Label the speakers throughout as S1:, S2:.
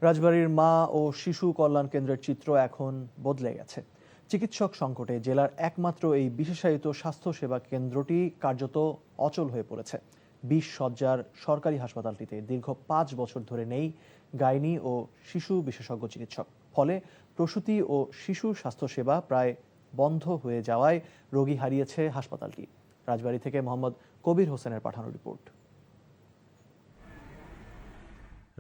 S1: রাজবাড়ীর মা ও শিশু কল্যাণ কেন্দ্রের চিত্র এখন বদলে গেছে। চিকিৎসক সংকটে জেলার একমাত্র এই বিশেষায়িত স্বাস্থ্যসেবা কেন্দ্রটি কার্যত অচল হয়ে পড়েছে। 20 শয্যার সরকারি হাসপাতালটিতে দীর্ঘ 5 বছর ধরে নেই গাইনি ও শিশু বিশেষজ্ঞ চিকিৎসক। ফলে প্রসূতি ও শিশু স্বাস্থ্যসেবা প্রায় বন্ধ হয়ে যাওয়ায় রোগী হারিয়েছে হাসপাতালটি। রাজবাড়ী থেকে মোহাম্মদ কবির হোসেনের পাঠানো রিপোর্ট।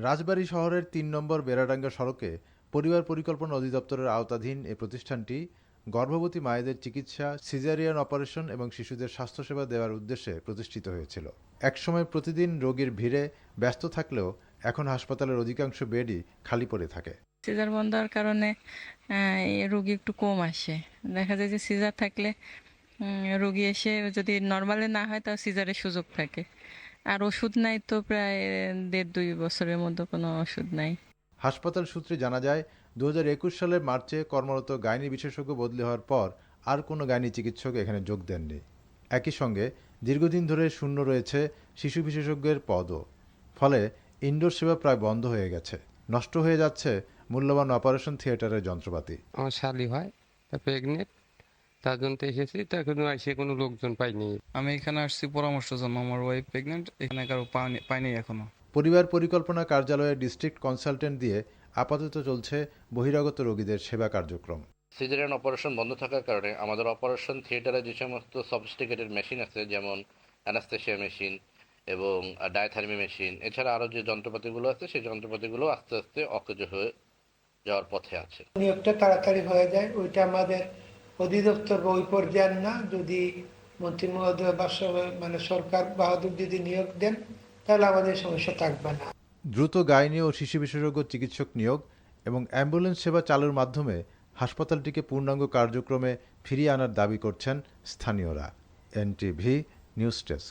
S2: রাজবাড়ী শহরের 3 নম্বর বেড়াডাঙ্গা সড়কে পরিবার পরিকল্পনা অধিদপ্তরের আওতাধীন এই প্রতিষ্ঠানটি গর্ভবতী মায়েদের চিকিৎসা, সিজারিয়ান অপারেশন এবং শিশুদের স্বাস্থ্যসেবা দেওয়ার উদ্দেশ্যে প্রতিষ্ঠিত হয়েছিল। একসময় প্রতিদিন রোগীর ভিড়ে ব্যস্ত থাকলেও এখন হাসপাতালের অধিকাংশ বেডই খালি পড়ে থাকে।
S3: সিজার বন্ধ হওয়ার কারণে রোগী একটু কম আসে। দেখা যায় যে সিজার থাকলে রোগী এসে যদি নর্মালে না হয় তাও সিজারের সুযোগ থাকে। আর ওষুধ নাই তো প্রায় 1.5-2 বছরের মধ্যে কোনো ওষুধ নাই।
S2: হাসপাতাল সূত্রে জানা যায় 2021 সালের মার্চে কর্মরত গাইনি বিশেষজ্ঞ বদলি হওয়ার পর আর কোনো গাইনি চিকিৎসক এখানে যোগ দেননি। একই সঙ্গে দীর্ঘদিন ধরে শূন্য রয়েছে শিশু বিশেষজ্ঞের পদও। ফলে ইনডোর সেবা প্রায় বন্ধ হয়ে গেছে। নষ্ট হয়ে যাচ্ছে মূল্যবান অপারেশন থিয়েটারের যন্ত্রপাতি।
S4: আমার শালি হয়, তা প্রেগনেন্ট, তার জন্য এসেছি, তা এখনো এসে কোনো লোকজন পাইনি।
S5: আমি এখানে আসছি পরামর্শের জন্য। আমার ওয়াইফ প্রেগনেন্ট, এখানে কারো পাইনি এখনো।
S2: পরিবার পরিকল্পনা কার্যালয়ের ডিস্ট্রিক্ট কনসালটেন্ট দিয়ে আপাতত চলছে বহিরাগত রোগীদের সেবা কার্যক্রম।
S6: সিজারিয়ান অপারেশন বন্ধ থাকার কারণে আমাদের অপারেশন থিয়েটারে যে সমস্ত সফিস্টিকেটেড মেশিন আছে, যেমন অ্যানাস্থেশিয়া মেশিন এবং ডায়াথার্মি মেশিন, এছাড়া আরও যে যন্ত্রপাতিগুলো আছে সেই যন্ত্রপাতিগুলো আস্তে আস্তে অকেজ হয়ে যাওয়ার পথে আছে।
S7: নিয়োগটা তাড়াতাড়ি হয়ে যায়, ওইটা আমাদের অধিদপ্তর বা ওই পর্যায়ের না। যদি মন্ত্রী মহোদয় বা সরকার বাহাদুর যদি নিয়োগ দেন তাহলে আমাদের সমস্যা থাকবে না।
S2: দ্রুত গাইনি ও শিশু বিশেষজ্ঞ চিকিৎসক নিয়োগ এবং অ্যাম্বুলেন্স সেবা চালুর মাধ্যমে হাসপাতালটিকে পূর্ণাঙ্গ কার্যক্রমে ফিরিয়ে আনার দাবি করছেন স্থানীয়রা। NTV news desk.